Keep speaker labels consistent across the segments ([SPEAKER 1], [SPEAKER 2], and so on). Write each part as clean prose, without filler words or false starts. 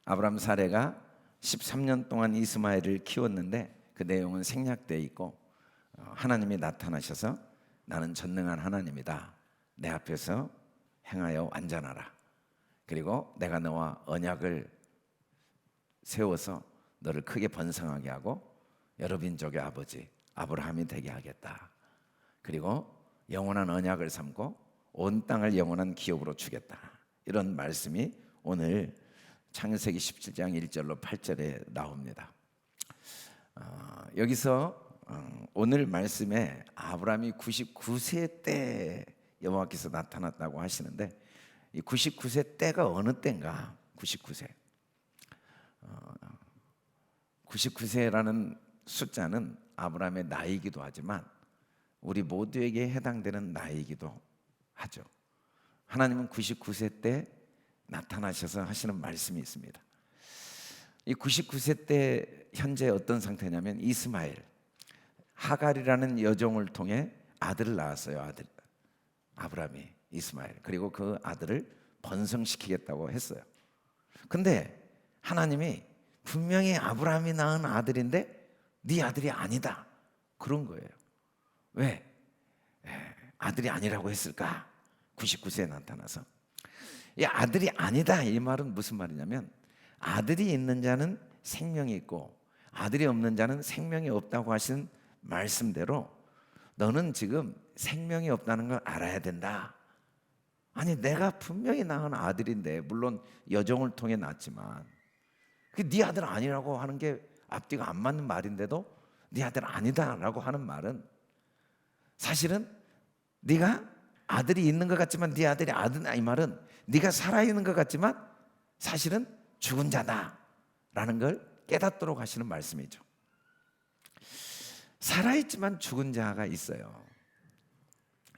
[SPEAKER 1] 아브라함 사례가 13년 동안 이스마엘을 키웠는데 그 내용은 생략되어 있고 하나님이 나타나셔서 나는 전능한 하나님이다. 내 앞에서 행하여 완전하라. 그리고 내가 너와 언약을 세워서 너를 크게 번성하게 하고 여러 민족의 아버지 아브라함이 되게 하겠다. 그리고 영원한 언약을 삼고 온 땅을 영원한 기업으로 주겠다. 이런 말씀이 오늘 창세기 17장 1절로 8절에 나옵니다. 여기서 오늘 말씀에 아브라함이 99세 때 여호와께서 나타났다고 하시는데 이 99세 때가 어느 때인가? 99세라는 숫자는 아브라함의 나이이기도 하지만 우리 모두에게 해당되는 나이이기도 하죠. 하나님은 99세 때 나타나셔서 하시는 말씀이 있습니다. 이 99세 때 현재 어떤 상태냐면 이스마엘, 하갈이라는 여종을 통해 아들을 낳았어요. 아브라함이 이스마엘. 그리고 그 아들을 번성시키겠다고 했어요. 근데 하나님이 분명히 아브라함이 낳은 아들인데 네 아들이 아니다 그런 거예요. 왜? 아들이 아니라고 했을까? 99세에 나타나서 이 아들이 아니다 이 말은 무슨 말이냐면 아들이 있는 자는 생명이 있고 아들이 없는 자는 생명이 없다고 하신 말씀대로 너는 지금 생명이 없다는 걸 알아야 된다. 아니 내가 분명히 낳은 아들인데 물론 여종을 통해 낳았지만 네 아들 아니라고 하는 게 앞뒤가 안 맞는 말인데도 네 아들 아니다라고 하는 말은 사실은 네가 아들이 있는 것 같지만 네 아들이 아니다 이 말은 네가 살아있는 것 같지만 사실은 죽은 자다라는 걸 깨닫도록 하시는 말씀이죠. 살아있지만 죽은 자가 있어요.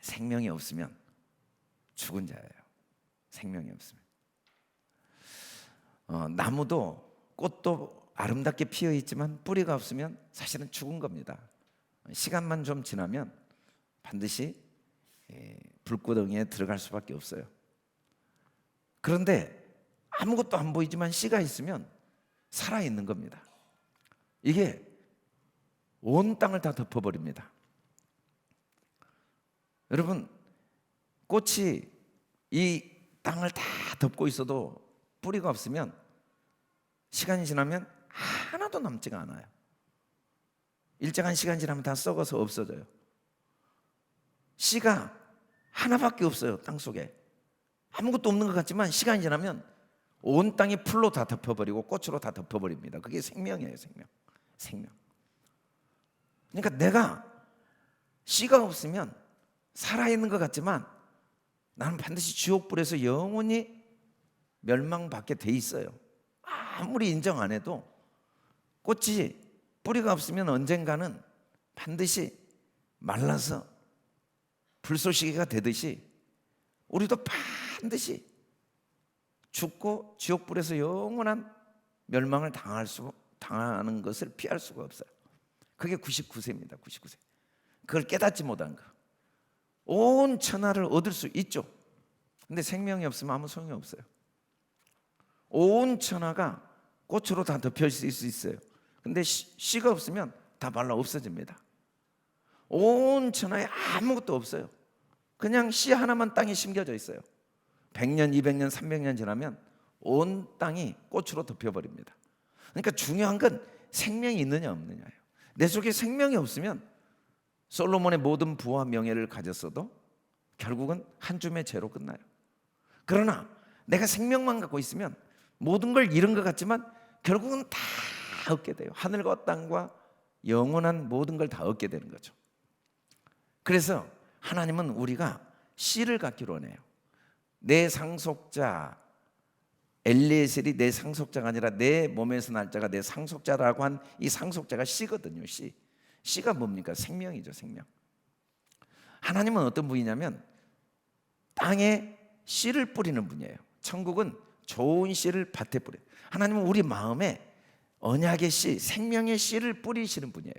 [SPEAKER 1] 생명이 없으면 죽은 자예요. 생명이 없으면 나무도 꽃도 아름답게 피어 있지만 뿌리가 없으면 사실은 죽은 겁니다. 시간만 좀 지나면 반드시 불구덩이에 들어갈 수밖에 없어요. 그런데 아무것도 안 보이지만 씨가 있으면 살아있는 겁니다. 이게 온 땅을 다 덮어버립니다. 여러분 꽃이 이 땅을 다 덮고 있어도 뿌리가 없으면 시간이 지나면 하나도 남지가 않아요. 일정한 시간 지나면 다 썩어서 없어져요. 씨가 하나밖에 없어요. 땅속에 아무것도 없는 것 같지만 시간이 지나면 온 땅이 풀로 다 덮어버리고 꽃으로 다 덮어버립니다. 그게 생명이에요. 생명. 그러니까 내가 씨가 없으면 살아있는 것 같지만 나는 반드시 지옥불에서 영원히 멸망받게 돼 있어요. 아무리 인정 안 해도 꽃이 뿌리가 없으면 언젠가는 반드시 말라서 불쏘시개가 되듯이 우리도 반드시 죽고 지옥불에서 영원한 멸망을 당하는 것을 피할 수가 없어요. 그게 99세입니다. 99세. 그걸 깨닫지 못한 거. 온 천하를 얻을 수 있죠. 근데 생명이 없으면 아무 소용이 없어요. 온 천하가 꽃으로 다 덮여질 수 있어요. 근데 씨가 없으면 다 말라 없어집니다. 온 천하에 아무것도 없어요. 그냥 씨 하나만 땅에 심겨져 있어요. 100년, 200년, 300년 지나면 온 땅이 꽃으로 덮여버립니다. 그러니까 중요한 건 생명이 있느냐 없느냐예요. 내 속에 생명이 없으면 솔로몬의 모든 부와 명예를 가졌어도 결국은 한 줌의 죄로 끝나요. 그러나 내가 생명만 갖고 있으면 모든 걸 잃은 것 같지만 결국은 다 얻게 돼요. 하늘과 땅과 영원한 모든 걸 다 얻게 되는 거죠. 그래서 하나님은 우리가 씨를 갖기로 하네요. 내 상속자 엘리에셀이 내 상속자가 아니라 내 몸에서 날 자가 내 상속자라고 한 이 상속자가 씨거든요. 씨가 뭡니까? 생명이죠. 생명. 하나님은 어떤 분이냐면 땅에 씨를 뿌리는 분이에요. 천국은 좋은 씨를 밭에 뿌려요. 하나님은 우리 마음에 언약의 씨, 생명의 씨를 뿌리시는 분이에요.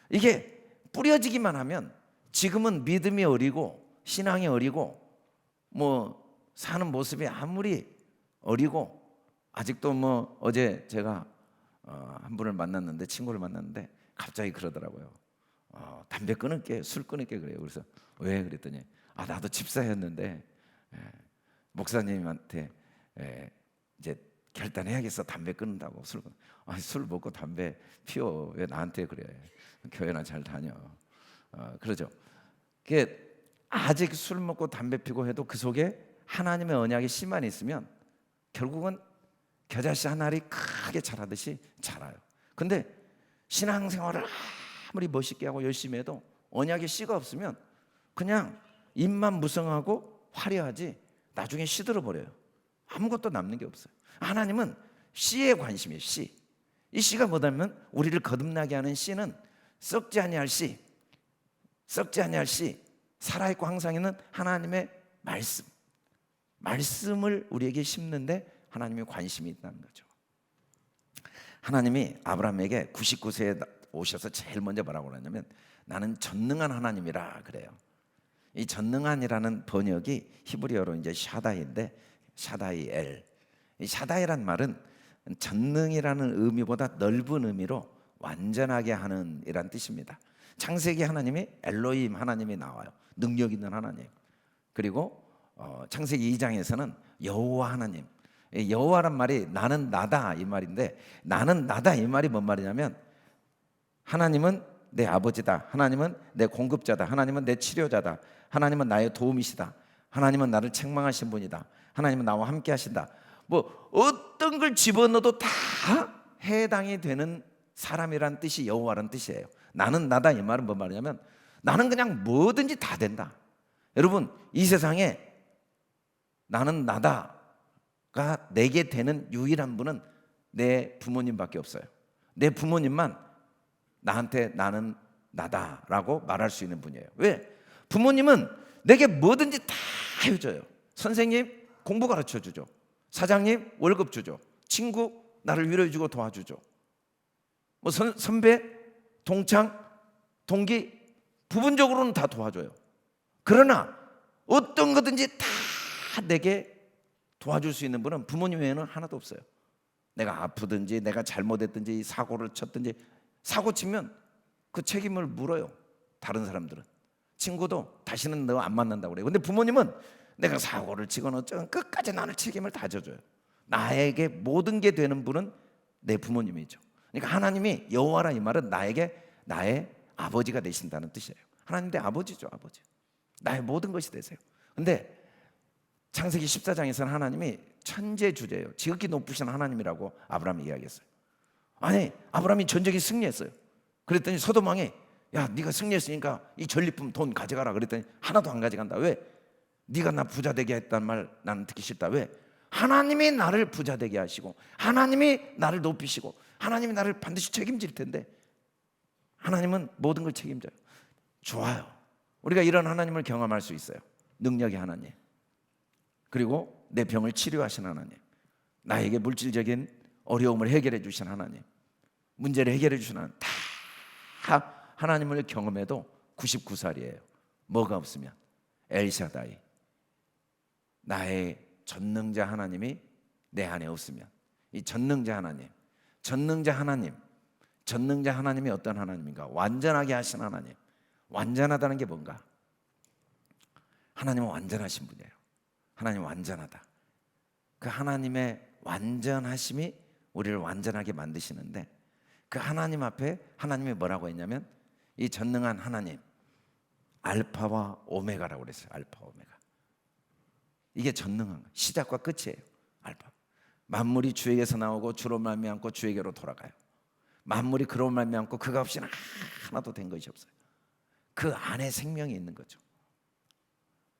[SPEAKER 1] 이게 뿌려지기만 하면 지금은 믿음이 어리고 신앙이 어리고 뭐 사는 모습이 아무리 어리고 아직도 뭐 어제 제가 한 분을 만났는데, 친구를 만났는데 갑자기 그러더라고요. 담배 끊을게, 술 끊을게 그래요. 그래서 왜 그랬더니 나도 집사였는데 목사님한테 이제 결단해야겠어, 담배 끊는다고. 술 먹고 담배 피워, 왜 나한테 그래? 교회나 잘 다녀. 그러죠. 그게 아직 술 먹고 담배 피고 해도 그 속에 하나님의 언약의 씨만 있으면 결국은 겨자씨 한 알이 크게 자라듯이 자라요. 근데 신앙생활을 아무리 멋있게 하고 열심히 해도 언약의 씨가 없으면 그냥 입만 무성하고 화려하지 나중에 시들어 버려요. 아무것도 남는 게 없어요. 하나님은 씨에 관심이에요. 씨. 이 씨가 뭐냐면 우리를 거듭나게 하는 씨는 썩지 아니할 씨, 썩지 아니할 씨, 살아있고 항상 있는 하나님의 말씀을 우리에게 심는데 하나님의 관심이 있다는 거죠. 하나님이 아브라함에게 99세에 오셔서 제일 먼저 뭐라고 그러냐면 나는 전능한 하나님이라 그래요. 이 전능한이라는 번역이 히브리어로 이제 샤다이인데, 샤다이엘. 이 샤다이란 말은 전능이라는 의미보다 넓은 의미로 완전하게 하는 이란 뜻입니다. 창세기 하나님이 엘로힘 하나님이 나와요. 능력 있는 하나님. 그리고 창세기 2장에서는 여호와 하나님. 여호와란 말이 나는 나다 이 말인데, 나는 나다 이 말이 뭔 말이냐면 하나님은 내 아버지다, 하나님은 내 공급자다, 하나님은 내 치료자다, 하나님은 나의 도움이시다, 하나님은 나를 책망하신 분이다, 하나님은 나와 함께 하신다. 뭐 어떤 걸 집어넣어도 다 해당이 되는 사람이란 뜻이 여호와란 뜻이에요. 나는 나다 이 말은 뭔 말이냐면 나는 그냥 뭐든지 다 된다. 여러분, 이 세상에 나는 나다가 내게 되는 유일한 분은 내 부모님밖에 없어요. 내 부모님만 나한테 나는 나다라고 말할 수 있는 분이에요. 왜? 부모님은 내게 뭐든지 다 해줘요. 선생님 공부 가르쳐 주죠. 사장님 월급 주죠. 친구 나를 위로해 주고 도와주죠. 뭐 선배, 동창, 동기 부분적으로는 다 도와줘요. 그러나 어떤 거든지 다 내게 도와줄 수 있는 분은 부모님 외에는 하나도 없어요. 내가 아프든지 내가 잘못했든지 사고를 쳤든지, 사고 치면 그 책임을 물어요. 다른 사람들은, 친구도 다시는 너 안 만난다고 그래요. 근데 부모님은 내가 사고를 치거나 어쩌건 끝까지 나를 책임을 다 져줘요. 나에게 모든 게 되는 분은 내 부모님이죠. 그러니까 하나님이 여호와라 이 말은 나에게 나의 아버지가 되신다는 뜻이에요. 하나님 내 아버지죠. 아버지, 나의 모든 것이 되세요. 근데 창세기 14장에서는 하나님이 천재주제예요. 지극히 높으신 하나님이라고 아브라함이 이야기했어요. 아니, 아브라함이 전쟁에 승리했어요. 그랬더니 소돔 왕이 야, 네가 승리했으니까 이 전리품 돈 가져가라 그랬더니 하나도 안 가져간다. 왜? 네가 나 부자 되게 했단 말 나는 듣기 싫다. 왜? 하나님이 나를 부자 되게 하시고 하나님이 나를 높이시고 하나님이 나를 반드시 책임질 텐데 하나님은 모든 걸 책임져요. 좋아요. 우리가 이런 하나님을 경험할 수 있어요. 능력의 하나님, 그리고 내 병을 치료하신 하나님, 나에게 물질적인 어려움을 해결해 주신 하나님, 문제를 해결해 주신 하나님, 다 하나님을 경험해도 99살이에요. 뭐가 없으면 엘샤다이, 나의 전능자 하나님이 내 안에 없으면, 이 전능자 하나님이 어떤 하나님인가? 완전하게 하신 하나님. 완전하다는 게 뭔가? 하나님은 완전하신 분이에요. 하나님 완전하다. 그 하나님의 완전하심이 우리를 완전하게 만드시는데, 그 하나님 앞에 하나님이 뭐라고 했냐면 이 전능한 하나님, 알파와 오메가라고 그랬어요. 알파 오메가. 이게 전능한 거, 시작과 끝이에요. 알파. 만물이 주에게서 나오고 주로 말미암고 주에게로 돌아가요. 만물이 그로 말미암고 그가 없이는 하나도 된 것이 없어요. 그 안에 생명이 있는 거죠.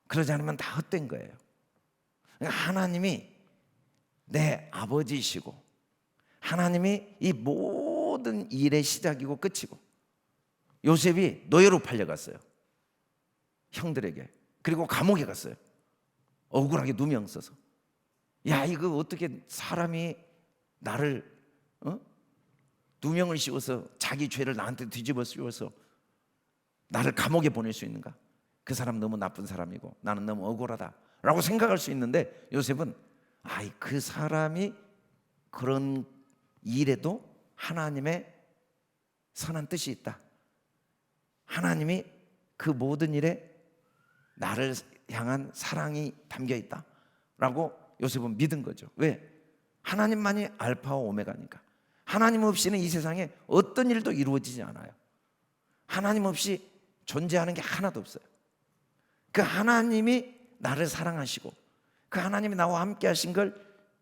[SPEAKER 1] 그러지 않으면 다 헛된 거예요. 그러니까 하나님이 내 아버지이시고 하나님이 이 모든 일의 시작이고 끝이고, 요셉이 노예로 팔려갔어요. 형들에게. 그리고 감옥에 갔어요. 억울하게 누명 써서. 야, 이거 어떻게 사람이 나를 누명을 씌워서 자기 죄를 나한테 뒤집어 씌워서 나를 감옥에 보낼 수 있는가? 그 사람 너무 나쁜 사람이고 나는 너무 억울하다 라고 생각할 수 있는데, 요셉은 그 사람이 그런 일에도 하나님의 선한 뜻이 있다. 하나님이 그 모든 일에 나를 향한 사랑이 담겨 있다라고 요셉은 믿은 거죠. 왜? 하나님만이 알파와 오메가니까. 하나님 없이는 이 세상에 어떤 일도 이루어지지 않아요. 하나님 없이 존재하는 게 하나도 없어요. 그 하나님이 나를 사랑하시고 그 하나님이 나와 함께 하신 걸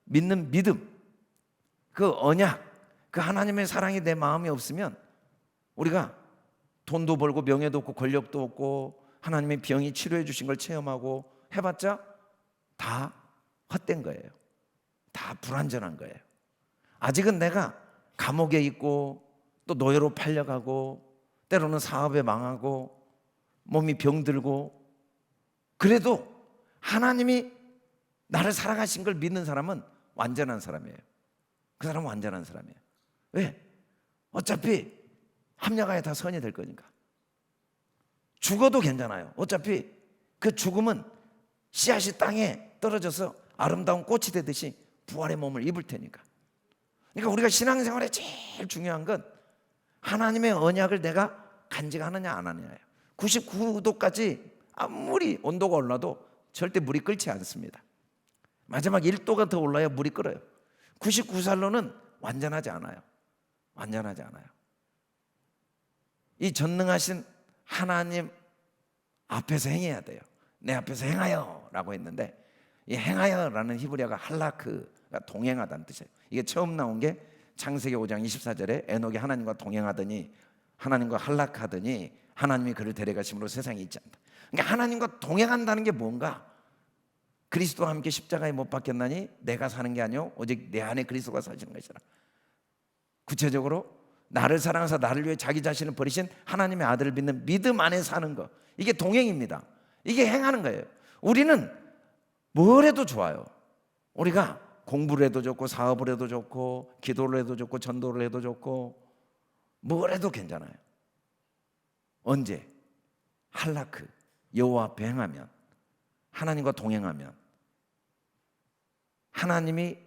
[SPEAKER 1] 믿는 믿음, 그 언약, 그 하나님의 사랑이 내 마음에 없으면 우리가 돈도 벌고 명예도 없고 권력도 없고 하나님의 병이 치료해 주신 걸 체험하고 해봤자 다 헛된 거예요. 다 불완전한 거예요. 아직은 내가 감옥에 있고 또 노예로 팔려가고 때로는 사업에 망하고 몸이 병들고 그래도 하나님이 나를 사랑하신 걸 믿는 사람은 완전한 사람이에요. 그 사람은 완전한 사람이에요. 왜? 어차피 합력하여 다 선이 될 거니까. 죽어도 괜찮아요. 어차피 그 죽음은 씨앗이 땅에 떨어져서 아름다운 꽃이 되듯이 부활의 몸을 입을 테니까. 그러니까 우리가 신앙생활에 제일 중요한 건 하나님의 언약을 내가 간직하느냐 안 하느냐예요. 99도까지 아무리 온도가 올라도 절대 물이 끓지 않습니다. 마지막 1도가 더 올라야 물이 끓어요. 99살로는 완전하지 않아요. 완전하지 않아요. 이 전능하신 하나님 앞에서 행해야 돼요. 내 앞에서 행하여 라고 했는데 이 행하여라는 히브리어가 할라크가 동행하다는 뜻이에요. 이게 처음 나온 게 창세기 5장 24절에 에녹이 하나님과 동행하더니 하나님과 할락하더니 하나님이 그를 데려가심으로 세상에 있지 않다. 그러니까 하나님과 동행한다는 게 뭔가? 그리스도와 함께 십자가에 못 박혔나니 내가 사는 게 아니오 오직 내 안에 그리스도가 사시는 것이라. 구체적으로 나를 사랑하사 나를 위해 자기 자신을 버리신 하나님의 아들을 믿는 믿음 안에 사는 거, 이게 동행입니다. 이게 행하는 거예요. 우리는 뭘 해도 좋아요. 우리가 공부를 해도 좋고 사업을 해도 좋고 기도를 해도 좋고 전도를 해도 좋고 뭘 해도 괜찮아요. 언제? 할라크, 여호와 앞에 행하면, 하나님과 동행하면, 하나님이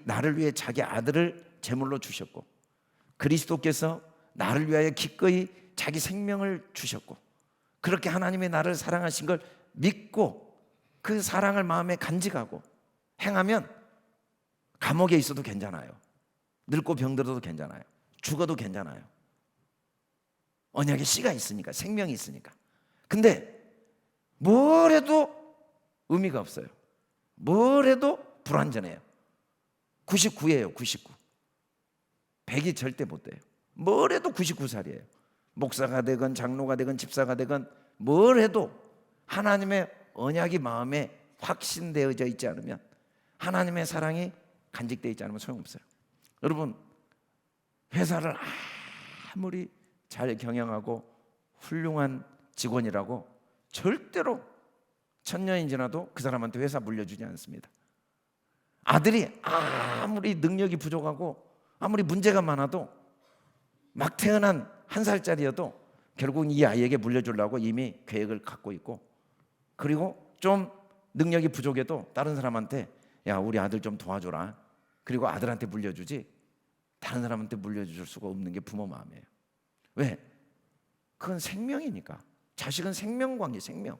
[SPEAKER 1] 나를 위해 자기 아들을 제물로 주셨고 그리스도께서 나를 위하여 기꺼이 자기 생명을 주셨고 그렇게 하나님이 나를 사랑하신 걸 믿고 그 사랑을 마음에 간직하고 행하면 감옥에 있어도 괜찮아요. 늙고 병들어도 괜찮아요. 죽어도 괜찮아요. 언약의 씨가 있으니까, 생명이 있으니까. 근데 뭘 해도 의미가 없어요. 뭘 해도 불완전해요. 99예요. 99. 100이 절대 못 돼요. 뭘 해도 99살이에요. 목사가 되건 장로가 되건 집사가 되건 뭘 해도 하나님의 언약이 마음에 확신되어져 있지 않으면, 하나님의 사랑이 간직되어 있지 않으면 소용없어요. 여러분, 회사를 아무리 잘 경영하고 훌륭한 직원이라고 절대로 천년이 지나도 그 사람한테 회사 물려주지 않습니다. 아들이 아무리 능력이 부족하고 아무리 문제가 많아도 막 태어난 1살짜리여도 결국 이 아이에게 물려주려고 이미 계획을 갖고 있고, 그리고 좀 능력이 부족해도 다른 사람한테 야 우리 아들 좀 도와줘라, 그리고 아들한테 물려주지 다른 사람한테 물려줄 수가 없는 게 부모 마음이에요. 왜? 그건 생명이니까. 자식은 생명관계, 생명.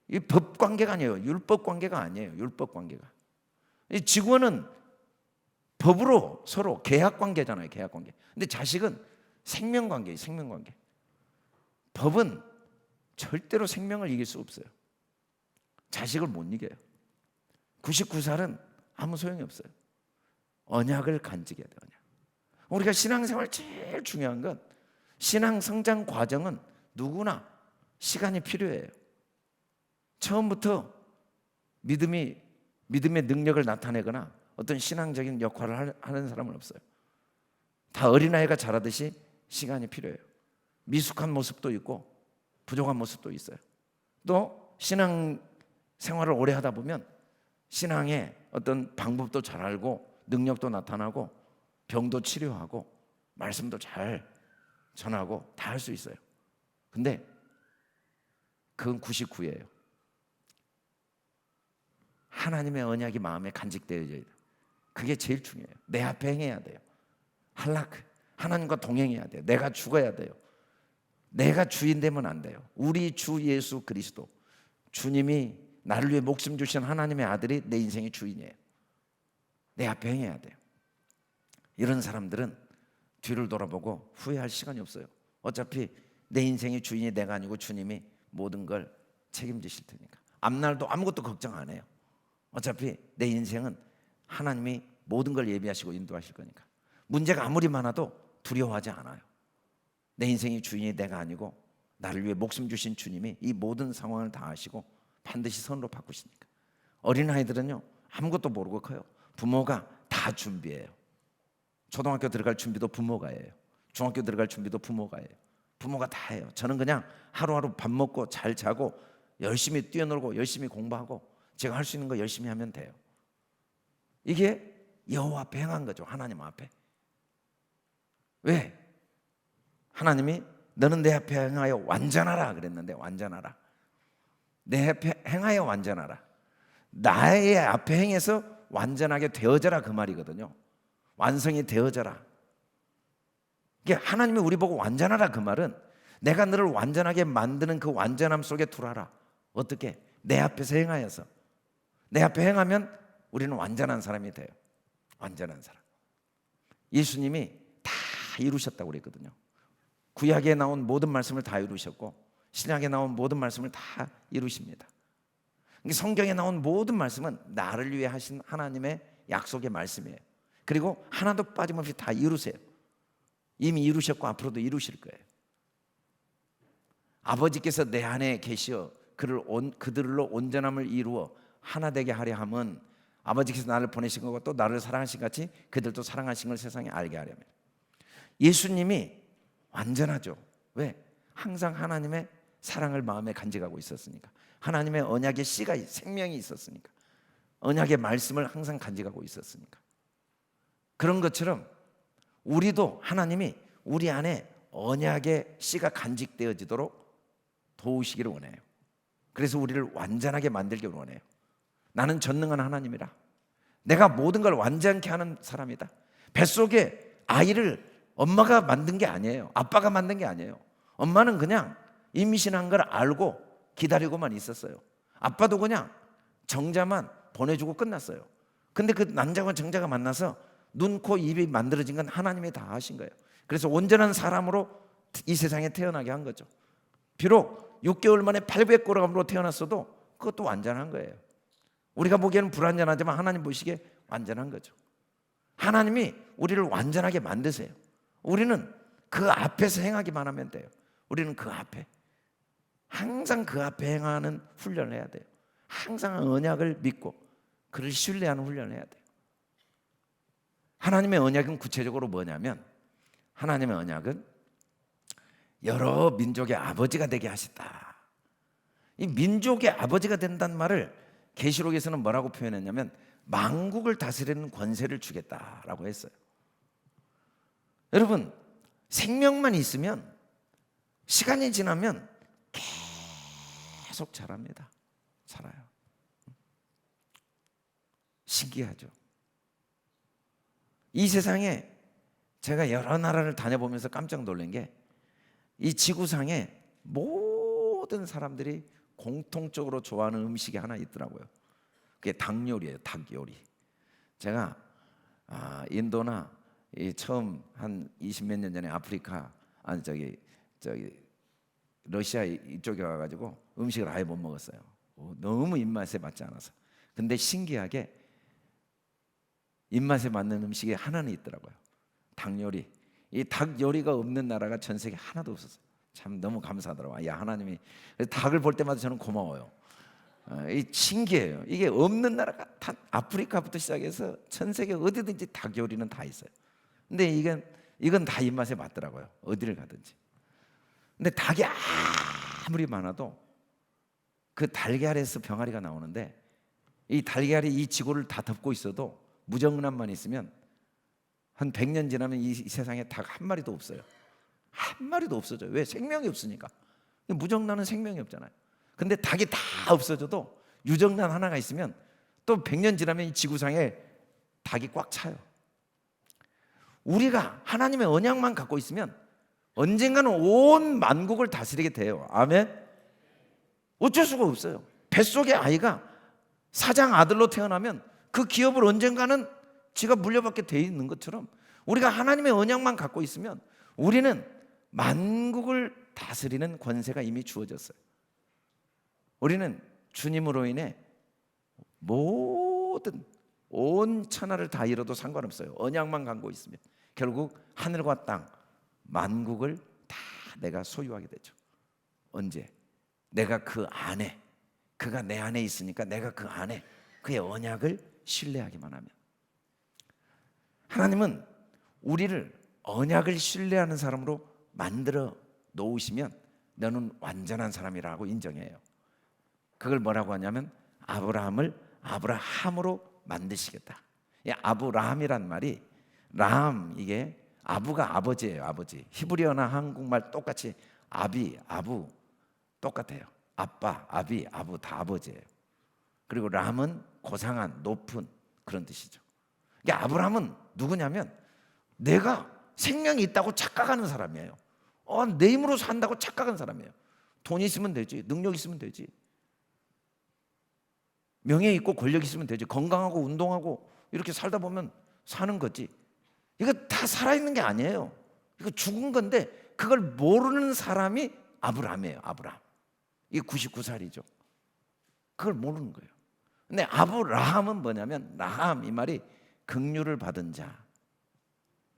[SPEAKER 1] 이 법관계가 아니에요. 율법관계가 아니에요. 율법관계가. 이 직원은 법으로 서로 계약관계잖아요. 계약관계. 근데 자식은 생명관계예요. 생명관계. 법은 절대로 생명을 이길 수 없어요. 자식을 못 이겨요. 99살은 아무 소용이 없어요. 언약을 간직해야 돼요. 언약. 우리가 신앙생활 제일 중요한 건, 신앙 성장 과정은 누구나 시간이 필요해요. 처음부터 믿음의 능력을 나타내거나 어떤 신앙적인 역할을 하는 사람은 없어요. 다 어린아이가 자라듯이 시간이 필요해요. 미숙한 모습도 있고 부족한 모습도 있어요. 또 신앙 생활을 오래 하다 보면 신앙의 어떤 방법도 잘 알고 능력도 나타나고 병도 치료하고 말씀도 잘 전하고 다 할 수 있어요. 근데 그건 99예요. 하나님의 언약이 마음에 간직되어져야 돼요. 그게 제일 중요해요. 내 앞에 행해야 돼요. 할라크, 하나님과 동행해야 돼요. 내가 죽어야 돼요. 내가 주인 되면 안 돼요. 우리 주 예수 그리스도, 주님이 나를 위해 목숨 주신 하나님의 아들이 내 인생의 주인이에요. 내 앞에 행해야 돼요. 이런 사람들은 뒤를 돌아보고 후회할 시간이 없어요. 어차피 내 인생의 주인이 내가 아니고 주님이 모든 걸 책임지실 테니까. 앞날도 아무것도 걱정 안 해요. 어차피 내 인생은 하나님이 모든 걸 예비하시고 인도하실 거니까. 문제가 아무리 많아도 두려워하지 않아요. 내 인생의 주인이 내가 아니고 나를 위해 목숨 주신 주님이 이 모든 상황을 다 아시고 반드시 선으로 바꾸시니까. 어린아이들은요, 아무것도 모르고 커요. 부모가 다 준비해요. 초등학교 들어갈 준비도 부모가 해요. 중학교 들어갈 준비도 부모가 해요. 부모가 다 해요. 저는 그냥 하루하루 밥 먹고 잘 자고 열심히 뛰어놀고 열심히 공부하고 제가 할 수 있는 거 열심히 하면 돼요. 이게 여호와 앞에 행한 거죠. 하나님 앞에. 왜? 하나님이 너는 내 앞에 행하여 완전하라 그랬는데, 완전하라. 내 앞에 행하여 완전하라. 나의 앞에 행해서 완전하게 되어져라, 그 말이거든요. 완성이 되어져라. 이게 하나님이 우리 보고 완전하라, 그 말은 내가 너를 완전하게 만드는 그 완전함 속에 들어와라. 어떻게? 내 앞에서 행하여서. 내 앞에 행하면 우리는 완전한 사람이 돼요. 완전한 사람. 예수님이 다 이루셨다고 그랬거든요. 구약에 나온 모든 말씀을 다 이루셨고 신약에 나온 모든 말씀을 다 이루십니다. 성경에 나온 모든 말씀은 나를 위해 하신 하나님의 약속의 말씀이에요. 그리고 하나도 빠짐없이 다 이루세요. 이미 이루셨고 앞으로도 이루실 거예요. 아버지께서 내 안에 계시어 그들로 온전함을 이루어 하나 되게 하려 함은 아버지께서 나를 보내신 거고 또 나를 사랑하신 같이 그들도 사랑하신 걸 세상에 알게 하려면. 예수님이 완전하죠. 왜? 항상 하나님의 사랑을 마음에 간직하고 있었으니까. 하나님의 언약의 씨가 생명이 있었으니까. 언약의 말씀을 항상 간직하고 있었으니까. 그런 것처럼 우리도 하나님이 우리 안에 언약의 씨가 간직되어지도록 도우시기를 원해요. 그래서 우리를 완전하게 만들기를 원해요. 나는 전능한 하나님이라. 내가 모든 걸 완전케 하는 사람이다. 뱃속에 아이를 엄마가 만든 게 아니에요. 아빠가 만든 게 아니에요. 엄마는 그냥 임신한 걸 알고 기다리고만 있었어요. 아빠도 그냥 정자만 보내주고 끝났어요. 근데 그 남자와 정자가 만나서 눈, 코, 입이 만들어진 건 하나님이 다 하신 거예요. 그래서 온전한 사람으로 이 세상에 태어나게 한 거죠. 비록 6개월 만에 800g으로 태어났어도 그것도 완전한 거예요. 우리가 보기에는 불완전하지만 하나님 보시기에 완전한 거죠. 하나님이 우리를 완전하게 만드세요. 우리는 그 앞에서 행하기만 하면 돼요. 우리는 그 앞에, 항상 그 앞에 행하는 훈련을 해야 돼요. 항상 언약을 믿고 그를 신뢰하는 훈련을 해야 돼요. 하나님의 언약은 구체적으로 뭐냐면, 하나님의 언약은 여러 민족의 아버지가 되게 하시다. 이 민족의 아버지가 된다는 말을 계시록에서는 뭐라고 표현했냐면 만국을 다스리는 권세를 주겠다라고 했어요. 여러분, 생명만 있으면 시간이 지나면 계속 자랍니다. 자라요. 신기하죠. 이 세상에 제가 여러 나라를 다녀보면서 깜짝 놀란 게, 이 지구상에 모든 사람들이 공통적으로 좋아하는 음식이 하나 있더라고요. 그게 닭 요리예요. 닭 요리. 제가 인도나 처음 한 20몇 년 전에 아프리카, 러시아 이쪽에 와가지고 음식을 아예 못 먹었어요. 너무 입맛에 맞지 않아서. 근데 신기하게 입맛에 맞는 음식이 하나는 있더라고요. 닭 요리. 이 닭 요리가 없는 나라가 전 세계 하나도 없었어요. 참 너무 감사하더라고요. 야, 하나님이. 닭을 볼 때마다 저는 고마워요. 이 신기해요. 이게 없는 나라가 다, 아프리카부터 시작해서 전 세계 어디든지 닭 요리는 다 있어요. 근데 이건 다 입맛에 맞더라고요. 어디를 가든지. 근데 닭이 아무리 많아도 그 달걀에서 병아리가 나오는데, 이 달걀이 이 지구를 다 덮고 있어도 무정란만 있으면 한 100년 지나면 이 세상에 닭 한 마리도 없어요. 한 마리도 없어져요. 왜? 생명이 없으니까. 무정란은 생명이 없잖아요. 근데 닭이 다 없어져도 유정란 하나가 있으면 또 100년 지나면 이 지구상에 닭이 꽉 차요. 우리가 하나님의 언약만 갖고 있으면 언젠가는 온 만국을 다스리게 돼요. 아멘. 어쩔 수가 없어요. 뱃속의 아이가 사장 아들로 태어나면 그 기업을 언젠가는 지가 물려받게 돼 있는 것처럼 우리가 하나님의 언약만 갖고 있으면 우리는 만국을 다스리는 권세가 이미 주어졌어요. 우리는 주님으로 인해 모든 온 천하를 다 잃어도 상관없어요. 언약만 갖고 있으면 결국 하늘과 땅 만국을 다 내가 소유하게 되죠. 언제? 내가 그 안에, 그가 내 안에 있으니까 내가 그 안에 그의 언약을 신뢰하기만 하면. 하나님은 우리를 언약을 신뢰하는 사람으로 만들어 놓으시면 너는 완전한 사람이라고 인정해요. 그걸 뭐라고 하냐면 아브라함을 아브라함으로 만드시겠다. 이 아브라함이란 말이 람, 이게 아부가 아버지예요. 아버지. 히브리어나 한국말 똑같이 아비, 아부 똑같아요. 아빠, 아비, 아부 다 아버지예요. 그리고 람은 고상한, 높은 그런 뜻이죠. 이게 아브라함은 누구냐면 내가 생명이 있다고 착각하는 사람이에요. 내 힘으로 산다고 착각하는 사람이에요. 돈 있으면 되지, 능력 있으면 되지, 명예 있고 권력 있으면 되지, 건강하고 운동하고 이렇게 살다 보면 사는 거지. 이거 다 살아있는 게 아니에요. 이거 죽은 건데 그걸 모르는 사람이 아브라함이에요. 아브라함. 이게 99살이죠. 그걸 모르는 거예요. 근데 아브라함은 뭐냐면 라함, 이 말이 긍휼을 받은 자,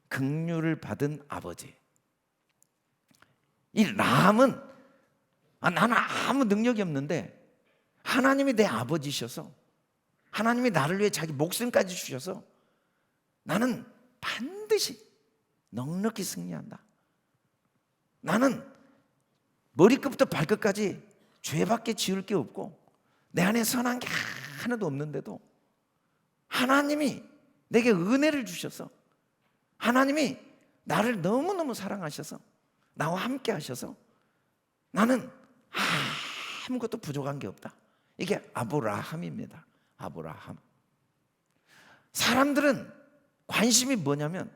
[SPEAKER 1] 긍휼을 받은 아버지. 이 라함은 나는 아무 능력이 없는데 하나님이 내 아버지셔서 하나님이 나를 위해 자기 목숨까지 주셔서 나는 반드시 넉넉히 승리한다. 나는 머리끝부터 발끝까지 죄밖에 지을 게 없고 내 안에 선한 게 하나도 없는데도 하나님이 내게 은혜를 주셔서 하나님이 나를 너무너무 사랑하셔서 나와 함께 하셔서 나는 아무것도 부족한 게 없다. 이게 아브라함입니다. 아브라함. 사람들은 관심이 뭐냐면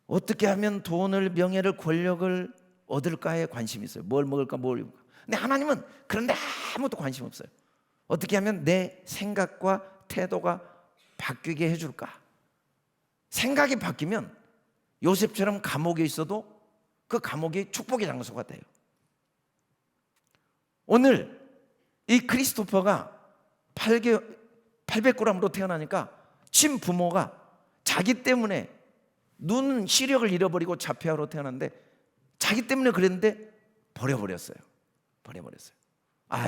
[SPEAKER 1] 어떻게 하면 돈을, 명예를, 권력을 얻을까에 관심이 있어요. 뭘 먹을까, 뭘 입을까. 근데 하나님은 그런데 아무것도 관심 없어요. 어떻게 하면 내 생각과 태도가 바뀌게 해줄까. 생각이 바뀌면 요셉처럼 감옥에 있어도 그 감옥이 축복의 장소가 돼요. 오늘 이 크리스토퍼가 800g으로 태어나니까 친부모가 자기 때문에 눈 시력을 잃어버리고 자폐아로 태어났는데 자기 때문에 그랬는데 버려버렸어요.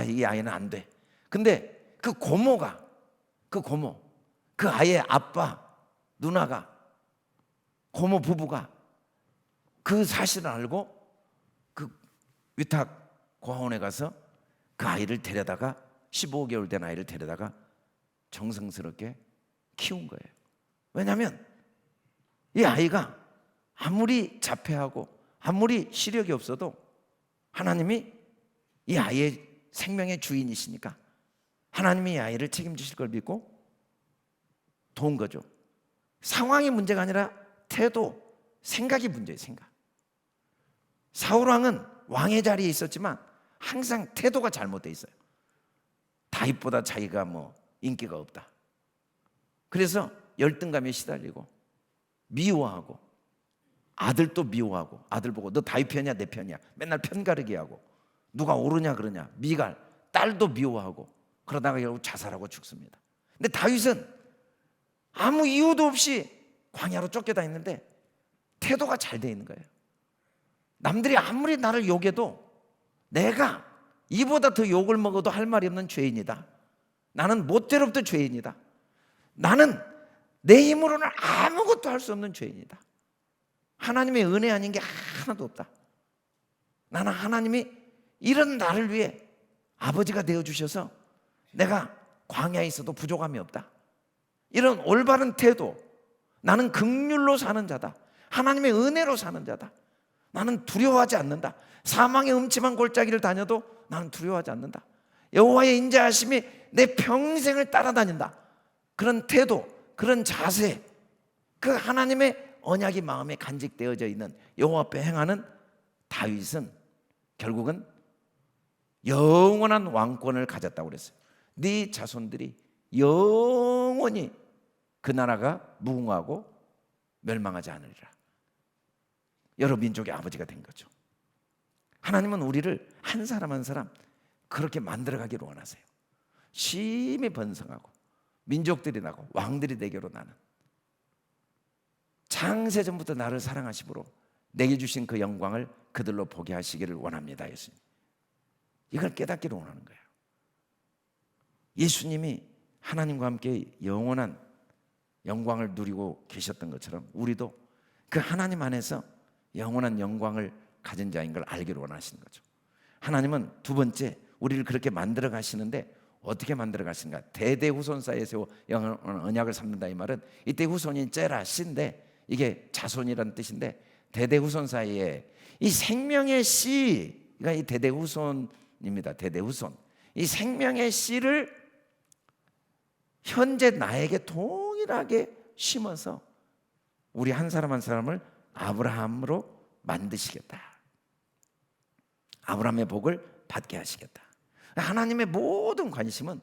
[SPEAKER 1] 이 아이는 안 돼. 근데 그 고모가, 그 아이의 아빠, 누나가, 고모 부부가 그 사실을 알고 그 위탁 고아원에 가서 그 아이를 데려다가 15개월 된 아이를 데려다가 정성스럽게 키운 거예요. 왜냐하면 이 아이가 아무리 자폐하고 아무리 시력이 없어도 하나님이 이 아이의 생명의 주인이시니까 하나님이 이 아이를 책임지실 걸 믿고 도운 거죠. 상황이 문제가 아니라 태도, 생각이 문제예요. 생각. 사울왕은 왕의 자리에 있었지만 항상 태도가 잘못되어 있어요. 다윗보다 자기가 인기가 없다. 그래서 열등감에 시달리고 미워하고 아들도 미워하고 아들 보고 너 다윗 편이야 내 편이야 맨날 편가르기 하고 누가 옳으냐 그러냐 미갈, 딸도 미워하고 그러다가 결국 자살하고 죽습니다. 근데 다윗은 아무 이유도 없이 광야로 쫓겨다니는데 태도가 잘 돼 있는 거예요. 남들이 아무리 나를 욕해도 내가 이보다 더 욕을 먹어도 할 말이 없는 죄인이다. 나는 못되롭던 죄인이다. 나는 내 힘으로는 아무것도 할 수 없는 죄인이다. 하나님의 은혜 아닌 게 하나도 없다. 나는 하나님이 이런 나를 위해 아버지가 되어주셔서 내가 광야에 있어도 부족함이 없다. 이런 올바른 태도, 나는 긍휼로 사는 자다. 하나님의 은혜로 사는 자다. 나는 두려워하지 않는다. 사망의 음침한 골짜기를 다녀도 나는 두려워하지 않는다. 여호와의 인자하심이 내 평생을 따라다닌다. 그런 태도, 그런 자세, 그 하나님의 언약이 마음에 간직되어져 있는 여호와 앞에 행하는 다윗은 결국은 영원한 왕권을 가졌다고 그랬어요. 네 자손들이 영원히 그 나라가 무궁하고 멸망하지 않으리라. 여러 민족의 아버지가 된 거죠. 하나님은 우리를 한 사람 한 사람 그렇게 만들어가기를 원하세요. 심히 번성하고 민족들이 나고 왕들이 되기로 나는, 창세전부터 나를 사랑하심으로 내게 주신 그 영광을 그들로 보게 하시기를 원합니다. 예수님, 이걸 깨닫기를 원하는 거예요. 예수님이 하나님과 함께 영원한 영광을 누리고 계셨던 것처럼 우리도 그 하나님 안에서 영원한 영광을 가진 자인 걸 알기를 원하시는 거죠. 하나님은 두 번째 우리를 그렇게 만들어 가시는데 어떻게 만들어 가시는가? 대대 후손 사이에서 언약을 삼는다, 이 말은 이때 후손이 째라 씨인데 이게 자손이라는 뜻인데, 대대 후손 사이에 이 생명의 씨가 이 대대 후손입니다. 대대 후손, 이 생명의 씨를 현재 나에게 동일하게 심어서 우리 한 사람 한 사람을 아브라함으로 만드시겠다. 아브라함의 복을 받게 하시겠다. 하나님의 모든 관심은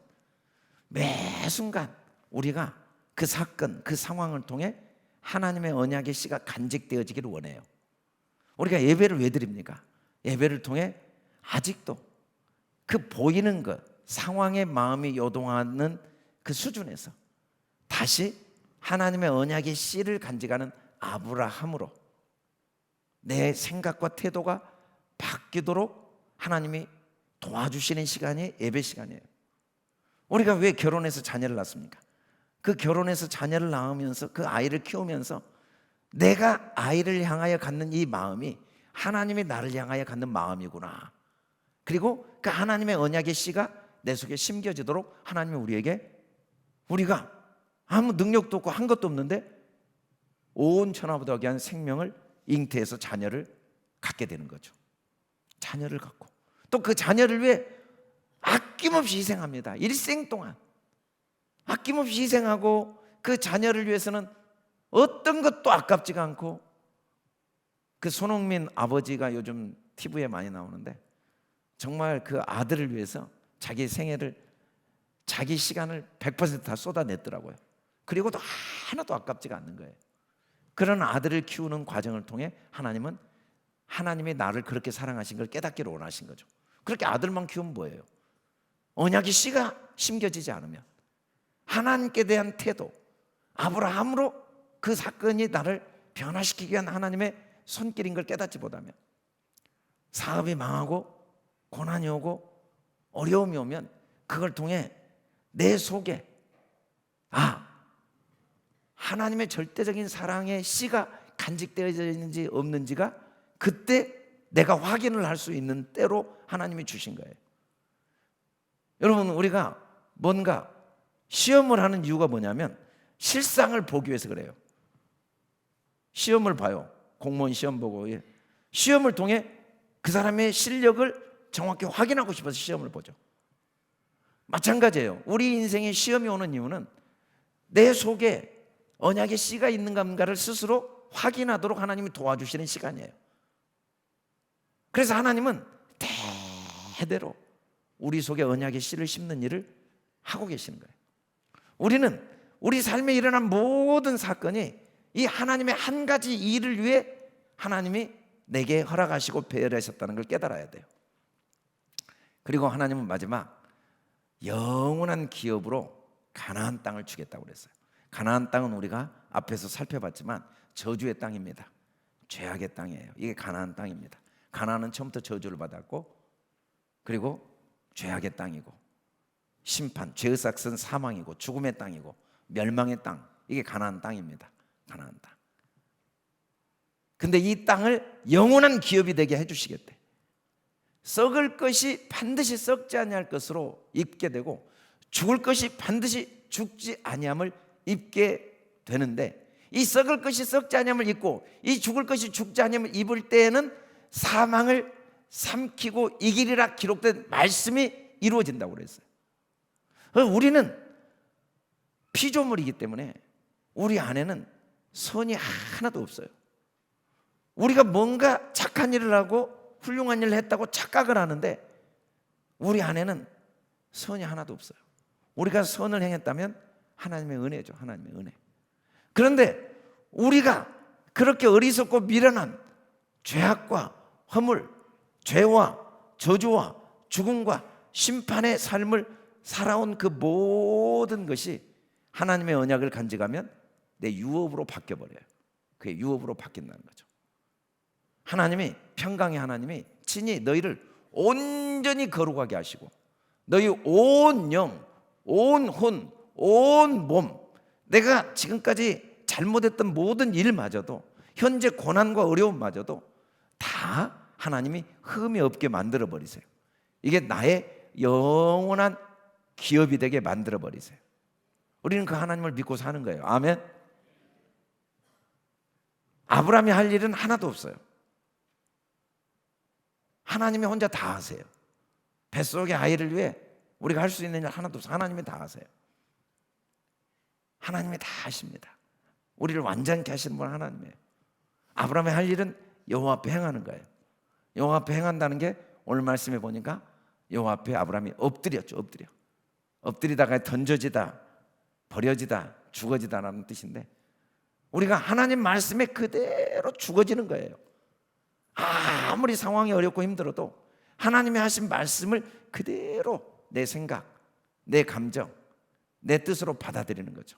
[SPEAKER 1] 매 순간 우리가 그 사건, 그 상황을 통해 하나님의 언약의 씨가 간직되어지기를 원해요. 우리가 예배를 왜 드립니까? 예배를 통해 아직도 그 보이는 것, 상황의 마음이 요동하는 그 수준에서 다시 하나님의 언약의 씨를 간직하는 아브라함으로 내 생각과 태도가 바뀌도록 하나님이 도와주시는 시간이 예배 시간이에요. 우리가 왜 결혼해서 자녀를 낳습니까? 그 결혼해서 자녀를 낳으면서 그 아이를 키우면서 내가 아이를 향하여 갖는 이 마음이 하나님이 나를 향하여 갖는 마음이구나. 그리고 그 하나님의 언약의 씨가 내 속에 심겨지도록 하나님이 우리에게, 우리가 아무 능력도 없고 한 것도 없는데 온 천하보다 귀한 생명을 잉태해서 자녀를 갖게 되는 거죠. 자녀를 갖고 또 그 자녀를 위해 아낌없이 희생합니다. 일생 동안 아낌없이 희생하고 그 자녀를 위해서는 어떤 것도 아깝지가 않고, 그 손흥민 아버지가 요즘 TV에 많이 나오는데 정말 그 아들을 위해서 자기 생애를, 자기 시간을 100% 다 쏟아냈더라고요. 그리고도 하나도 아깝지가 않는 거예요. 그런 아들을 키우는 과정을 통해 하나님은 하나님이 나를 그렇게 사랑하신 걸 깨닫기를 원하신 거죠. 그렇게 아들만 키우면 뭐예요? 언약의 씨가 심겨지지 않으면 하나님께 대한 태도, 아브라함으로 그 사건이 나를 변화시키기 위한 하나님의 손길인 걸 깨닫지 못하면, 사업이 망하고 고난이 오고 어려움이 오면 그걸 통해 내 속에 하나님의 절대적인 사랑의 씨가 간직되어져 있는지 없는지가 그때 내가 확인을 할 수 있는 때로 하나님이 주신 거예요. 여러분, 우리가 뭔가 시험을 하는 이유가 뭐냐면 실상을 보기 위해서 그래요. 시험을 봐요. 공무원 시험 보고, 시험을 통해 그 사람의 실력을 정확히 확인하고 싶어서 시험을 보죠. 마찬가지예요. 우리 인생에 시험이 오는 이유는 내 속에 언약의 씨가 있는가를 스스로 확인하도록 하나님이 도와주시는 시간이에요. 그래서 하나님은 대대로 우리 속에 언약의 씨를 심는 일을 하고 계시는 거예요. 우리는 우리 삶에 일어난 모든 사건이 이 하나님의 한 가지 일을 위해 하나님이 내게 허락하시고 배려하셨다는 걸 깨달아야 돼요. 그리고 하나님은 마지막 영원한 기업으로 가나안 땅을 주겠다고 그랬어요. 가나안 땅은 우리가 앞에서 살펴봤지만 저주의 땅입니다. 죄악의 땅이에요. 이게 가나안 땅입니다. 가나안은 처음부터 저주를 받았고, 그리고 죄악의 땅이고, 심판, 죄의 삭은 사망이고, 죽음의 땅이고, 멸망의 땅, 이게 가나안 땅입니다. 가나안 땅. 근데 이 땅을 영원한 기업이 되게 해주시겠대. 썩을 것이 반드시 썩지 아니할 것으로 입게 되고, 죽을 것이 반드시 죽지 아니함을 입게 되는데, 이 썩을 것이 썩지 아니함을 입고 이 죽을 것이 죽지 아니함을 입을 때에는 사망을 삼키고 이기리라 기록된 말씀이 이루어진다고 그랬어요. 우리는 피조물이기 때문에 우리 안에는 선이 하나도 없어요. 우리가 뭔가 착한 일을 하고 훌륭한 일을 했다고 착각을 하는데 우리 안에는 선이 하나도 없어요. 우리가 선을 행했다면 하나님의 은혜죠. 하나님의 은혜. 그런데 우리가 그렇게 어리석고 미련한 죄악과 허물, 죄와 저주와 죽음과 심판의 삶을 살아온 그 모든 것이 하나님의 언약을 간직하면 내 유업으로 바뀌어버려요. 그게 유업으로 바뀐다는 거죠. 하나님이, 평강의 하나님이 친히 너희를 온전히 거룩하게 하시고 너희 온 영, 온 혼, 온 몸, 내가 지금까지 잘못했던 모든 일마저도, 현재 고난과 어려움마저도 다 하나님이 흠이 없게 만들어 버리세요. 이게 나의 영원한 기업이 되게 만들어 버리세요. 우리는 그 하나님을 믿고 사는 거예요. 아멘. 아브라함이 할 일은 하나도 없어요. 하나님이 혼자 다 하세요. 뱃속의 아이를 위해 우리가 할 수 있는 일 하나도 없어요. 하나님이 다 하세요. 하나님이 다 하십니다. 우리를 완전케 하시는 분 하나님이에요. 아브라함이 할 일은 여호와 앞에 행하는 거예요. 여호와 앞에 행한다는 게 오늘 말씀에 보니까 여호와 앞에 아브라함이 엎드렸죠. 엎드리다가 던져지다, 버려지다, 죽어지다라는 뜻인데 우리가 하나님 말씀에 그대로 죽어지는 거예요. 아무리 상황이 어렵고 힘들어도 하나님이 하신 말씀을 그대로 내 생각, 내 감정, 내 뜻으로 받아들이는 거죠.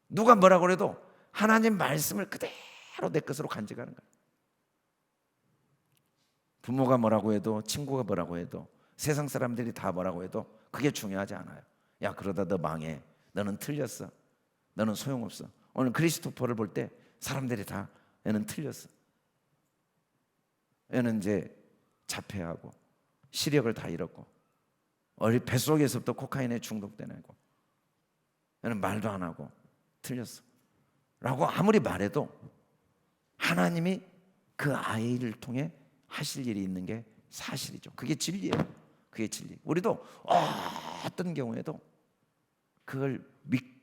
[SPEAKER 1] 누가 뭐라고 해도 하나님 말씀을 그대로 내 것으로 간직하는 거예요. 부모가 뭐라고 해도, 친구가 뭐라고 해도, 세상 사람들이 다 뭐라고 해도 그게 중요하지 않아요. 야, 그러다 너 망해. 너는 틀렸어. 너는 소용없어. 오늘 크리스토퍼를 볼 때 사람들이 다 얘는 틀렸어. 얘는 이제 자폐하고 시력을 다 잃었고 어리 뱃속에서부터 코카인에 중독된 애고 얘는 말도 안 하고 틀렸어 라고 아무리 말해도 하나님이 그 아이를 통해 하실 일이 있는 게 사실이죠. 그게 진리예요. 그게 진리. 우리도 어떤 경우에도 그걸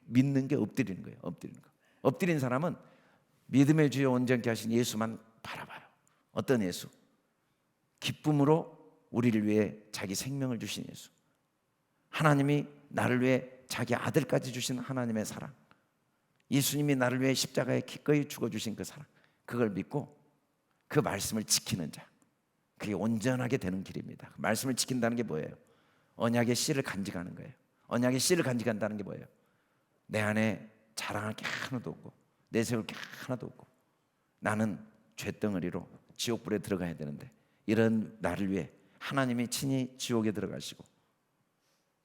[SPEAKER 1] 믿는 게 엎드리는 거예요. 엎드리는 거. 엎드린 사람은 믿음의 주여 온전케 하신 예수만 바라봐요. 어떤 예수? 기쁨으로 우리를 위해 자기 생명을 주신 예수. 하나님이 나를 위해 자기 아들까지 주신 하나님의 사랑. 예수님이 나를 위해 십자가에 기꺼이 죽어주신 그 사랑. 그걸 믿고 그 말씀을 지키는 자. 그게 온전하게 되는 길입니다. 말씀을 지킨다는 게 뭐예요? 언약의 씨를 간직하는 거예요. 언약의 씨를 간직한다는 게 뭐예요? 내 안에 자랑할 게 하나도 없고 내세울 게 하나도 없고 나는 쇳덩어리로 지옥불에 들어가야 되는데 이런 나를 위해 하나님이 친히 지옥에 들어가시고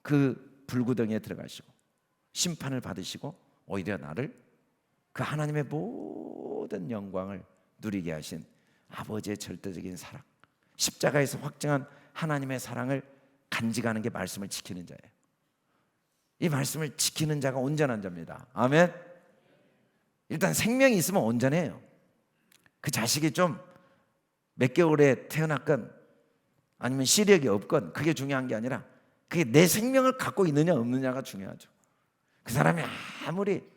[SPEAKER 1] 그 불구덩이에 들어가시고 심판을 받으시고 오히려 나를 그 하나님의 모든 영광을 누리게 하신 아버지의 절대적인 사랑, 십자가에서 확증한 하나님의 사랑을 간직하는 게 말씀을 지키는 자예요. 이 말씀을 지키는 자가 온전한 자입니다. 아멘. 일단 생명이 있으면 온전해요. 그 자식이 좀 몇 개월에 태어났건 아니면 시력이 없건 그게 중요한 게 아니라 그게 내 생명을 갖고 있느냐 없느냐가 중요하죠. 그 사람이 아무리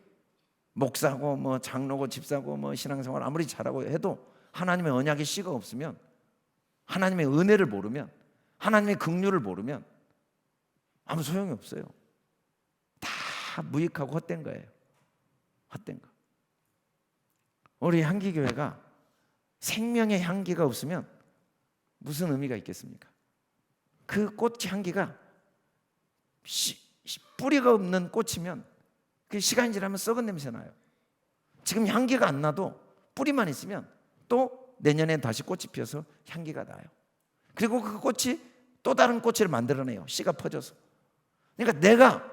[SPEAKER 1] 목사고 뭐 장로고 집사고 뭐 신앙생활 아무리 잘하고 해도 하나님의 언약의 씨가 없으면, 하나님의 은혜를 모르면, 하나님의 긍휼을 모르면 아무 소용이 없어요. 다 무익하고 헛된 거예요. 헛된 거. 우리 향기교회가 생명의 향기가 없으면 무슨 의미가 있겠습니까? 그 꽃 향기가 뿌리가 없는 꽃이면 그 시간이 지나면 썩은 냄새 나요. 지금 향기가 안 나도 뿌리만 있으면 또 내년에 다시 꽃이 피어서 향기가 나요. 그리고 그 꽃이 또 다른 꽃을 만들어내요. 씨가 퍼져서. 그러니까 내가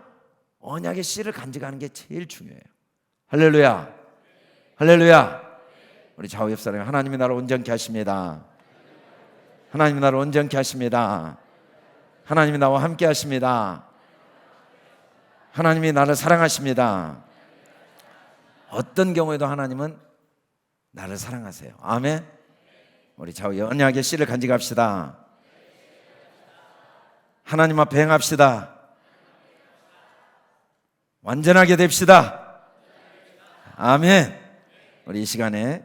[SPEAKER 1] 언약의 씨를 간직하는 게 제일 중요해요. 할렐루야, 할렐루야. 우리 좌우 옆 사람이 하나님이 나를 온전케 하십니다. 하나님이 나를 온전케 하십니다. 하나님이 나와 함께 하십니다. 하나님이 나를 사랑하십니다. 어떤 경우에도 하나님은 나를 사랑하세요. 아멘. 우리 좌우 언약의 씨를 간직합시다. 하나님 앞에 행합시다. 완전하게 됩시다. 아멘. 우리 이 시간에